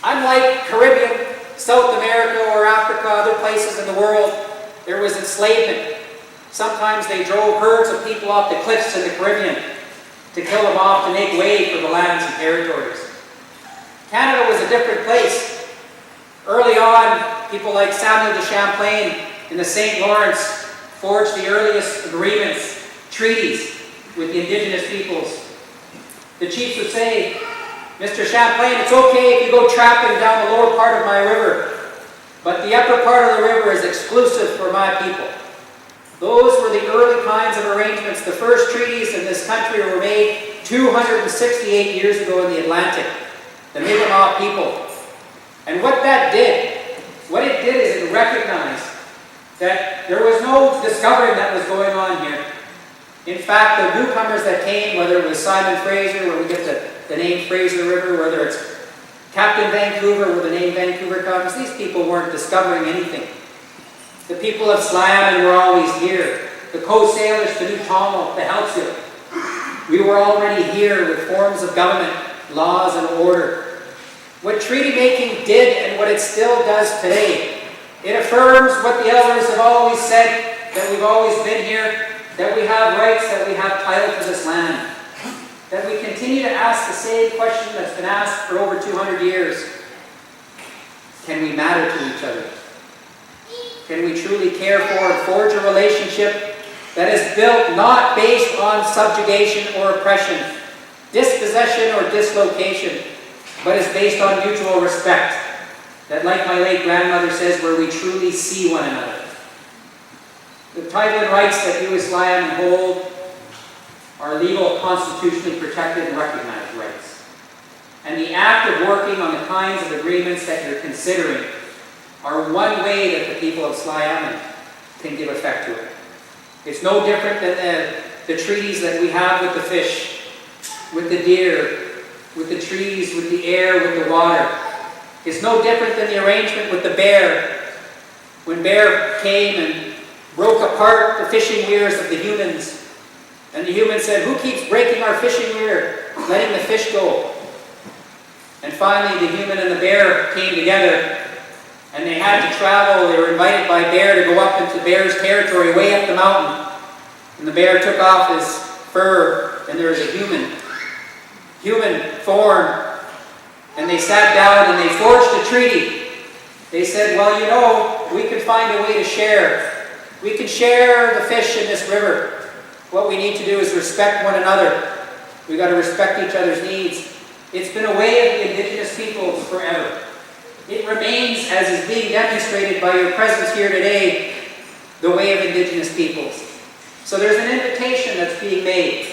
Unlike Caribbean, South America, or Africa, other places in the world, there was enslavement. Sometimes they drove herds of people off the cliffs in the Caribbean to kill them off to make way for the lands and territories. Canada was a different place. Early on, people like Samuel de Champlain in the St. Lawrence forged the earliest agreements, treaties with the indigenous peoples. The chiefs would say, "Mr. Champlain, it's okay if you go trapping down the lower part of my river, but the upper part of the river is exclusive for my people." Those were the early kinds of arrangements. The first treaties in this country were made 268 years ago in the Atlantic, the Mi'kmaq people. And what it did is it recognized that there was no discovering that was going on here. In fact, the newcomers that came, whether it was Simon Fraser, where we get the name Fraser River, whether it's Captain Vancouver, where the name Vancouver comes, these people weren't discovering anything. The people of Tla'amin were always here. The coast sailors to New Tonga, the Halcyon. We were already here with forms of government, laws, and order. What treaty making did and what it still does today, it affirms what the elders have always said, that we've always been here, that we have rights, that we have title to this land. That we continue to ask the same question that's been asked for over 200 years. Can we matter to each other? Can we truly care for and forge a relationship that is built not based on subjugation or oppression, dispossession or dislocation, but is based on mutual respect? That, like my late grandmother says, where we truly see one another. The title and rights that you as Tla'amin hold are legal, constitutionally protected and recognized rights. And the act of working on the kinds of agreements that you're considering are one way that the people of Tla'amin can give effect to it. It's no different than the treaties that we have with the fish, with the deer, with the trees, with the air, with the water. It's no different than the arrangement with the bear. When bear came and broke apart the fishing weirs of the humans, and the humans said, "Who keeps breaking our fishing weir, letting the fish go?" And finally the human and the bear came together, and they had to travel. They were invited by bear to go up into bear's territory, way up the mountain. And the bear took off his fur, and there was a human form. And they sat down and they forged a treaty. They said, "Well, you know, we can find a way to share. We can share the fish in this river. What we need to do is respect one another. We've got to respect each other's needs." It's been a way of the indigenous peoples forever. It remains, as is being demonstrated by your presence here today, the way of indigenous peoples. So there's an invitation that's being made.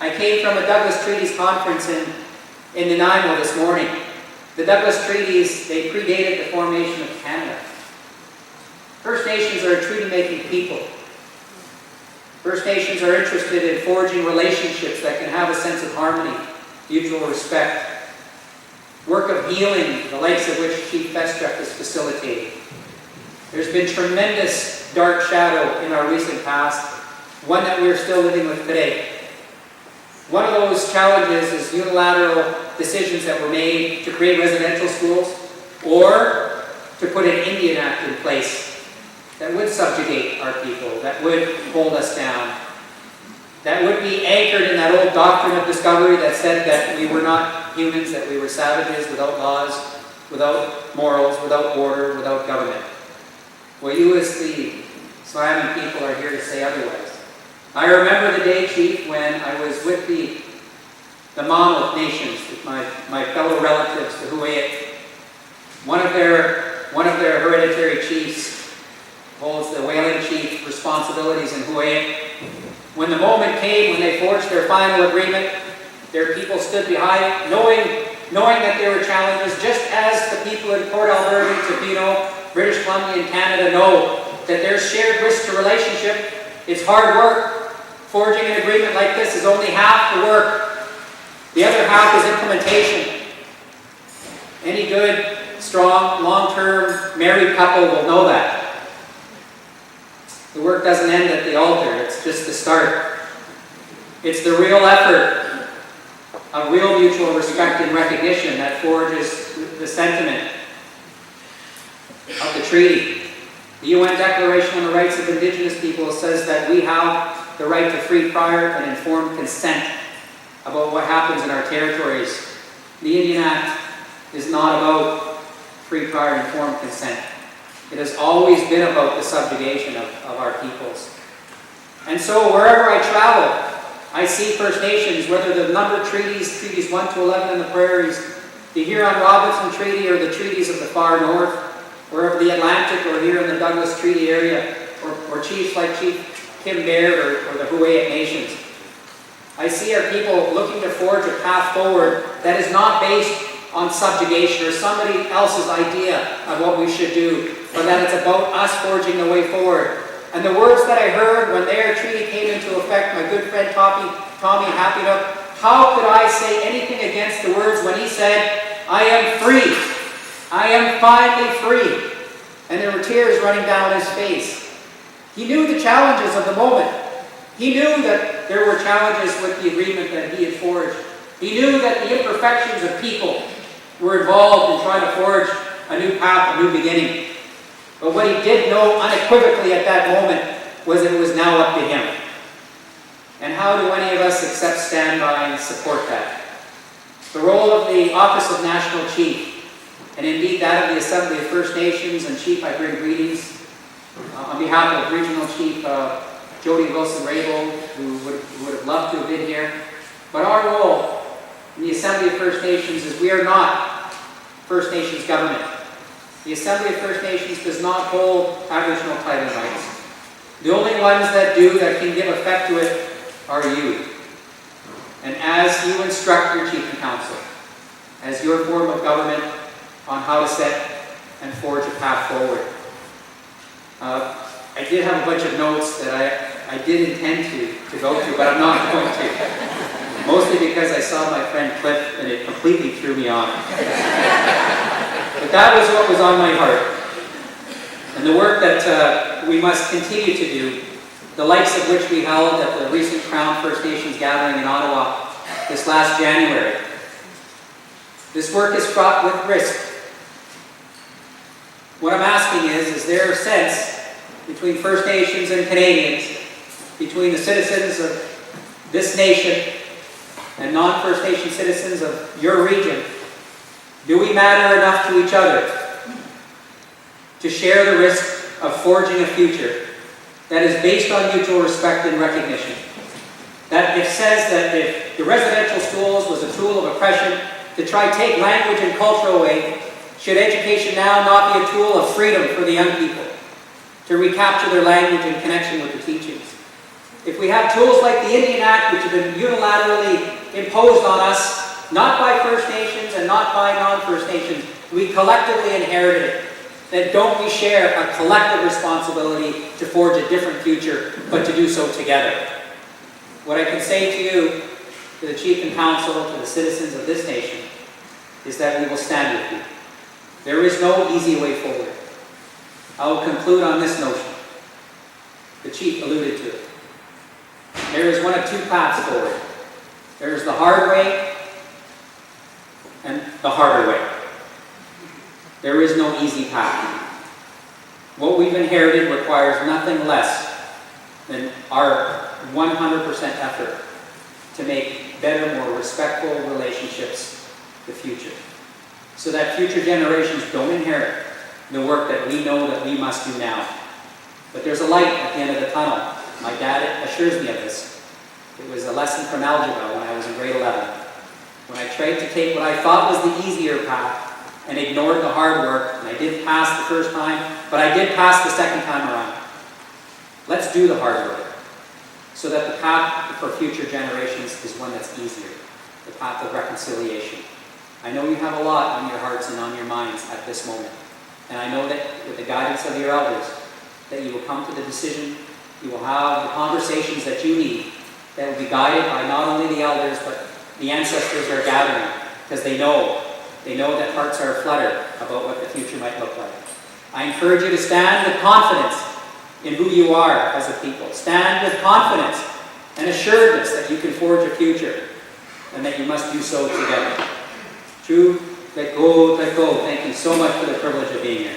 I came from a Douglas Treaties conference in Nanaimo this morning. The Douglas Treaties, they predated the formation of Canada. First Nations are a treaty-making people. First Nations are interested in forging relationships that can have a sense of harmony, mutual respect, work of healing, the likes of which Chief Festrup is facilitating. There's been tremendous dark shadow in our recent past, one that we're still living with today. One of those challenges is unilateral decisions that were made to create residential schools or to put an Indian Act in place that would subjugate our people, that would hold us down, that would be anchored in that old doctrine of discovery that said that we were not humans, that we were savages without laws, without morals, without order, without government. Well, you as the Tla'amin people are here to say otherwise. I remember the day, Chief, when I was with the Mammoth Nations, with my fellow relatives, the Huayet. One of their hereditary chiefs holds the whaling chief responsibilities in Huayet. When the moment came when they forged their final agreement, their people stood behind, knowing that there were challenges, just as the people in Port Alberta, Tofino, British Columbia, and Canada know that there's shared risk to relationship. It's hard work. Forging an agreement like this is only half the work. The other half is implementation. Any good, strong, long-term married couple will know that. The work doesn't end at the altar, it's just the start. It's the real effort of real mutual respect and recognition that forges the sentiment of the treaty. The UN Declaration on the Rights of Indigenous Peoples says that we have the right to free, prior, and informed consent about what happens in our territories. The Indian Act is not about free, prior, and informed consent. It has always been about the subjugation of our peoples. And so wherever I travel, I see First Nations, whether the numbered treaties, treaties 1 to 11 in the prairies, the Huron-Robinson Treaty, or the treaties of the far north, or of the Atlantic, or here in the Douglas Treaty area, or chiefs like Chief Kim Baird, or the Huayet Nations. I see our people looking to forge a path forward that is not based on subjugation or somebody else's idea of what we should do, but that it's about us forging the way forward. And the words that I heard when their treaty came into effect, my good friend Tommy Happynook, how could I say anything against the words when he said, "I am free. I am finally free." And there were tears running down his face. He knew the challenges of the moment. He knew that there were challenges with the agreement that he had forged. He knew that the imperfections of people were involved in trying to forge a new path, a new beginning. But what he did know unequivocally at that moment was that it was now up to him. And how do any of us except stand by and support that? The role of the Office of National Chief, and indeed that of the Assembly of First Nations, and Chief, I bring greetings on behalf of Regional Chief Jody Wilson-Raybould, who would have loved to have been here. But our role in the Assembly of First Nations is we are not First Nations government. The Assembly of First Nations does not hold Aboriginal title rights. The only ones that do, that can give effect to it, are you. And as you instruct your Chief and Council, as your form of government on how to set and forge a path forward. I did have a bunch of notes that I did intend to go through, but I'm not going to. Mostly because I saw my friend Cliff and it completely threw me off. But that was what was on my heart. And the work that we must continue to do, the likes of which we held at the recent Crown First Nations gathering in Ottawa this last January. This work is fraught with risk. What I'm asking is there a sense between First Nations and Canadians, between the citizens of this nation and non-First Nation citizens of your region, do we matter enough to each other to share the risk of forging a future that is based on mutual respect and recognition? That it says that if the residential schools was a tool of oppression to try to take language and culture away, should education now not be a tool of freedom for the young people to recapture their language in connection with the teachings? If we have tools like the Indian Act, which have been unilaterally imposed on us, not by First Nations and not by non-First Nations, we collectively inherited it, then don't we share a collective responsibility to forge a different future, but to do so together? What I can say to you, to the Chief and Council, to the citizens of this nation, is that we will stand with you. There is no easy way forward. I will conclude on this notion. The Chief alluded to it. There is one of two paths forward. There is the hard way and the harder way. There is no easy path. What we've inherited requires nothing less than our 100% effort to make better, more respectful relationships the future, so that future generations don't inherit the work that we know that we must do now. But there's a light at the end of the tunnel. My dad assures me of this. It was a lesson from algebra when I was in grade 11. When I tried to take what I thought was the easier path and ignored the hard work, and I did pass the first time, but I did pass the second time around. Let's do the hard work, so that the path for future generations is one that's easier, the path of reconciliation. I know you have a lot on your hearts and on your minds at this moment, and I know that with the guidance of your elders, that you will come to the decision, you will have the conversations that you need, that will be guided by not only the elders, but the ancestors are gathering, because they know that hearts are aflutter about what the future might look like. I encourage you to stand with confidence in who you are as a people. Stand with confidence and assuredness that you can forge a future. and that you must do so together. True, let go, let go. Thank you so much for the privilege of being here.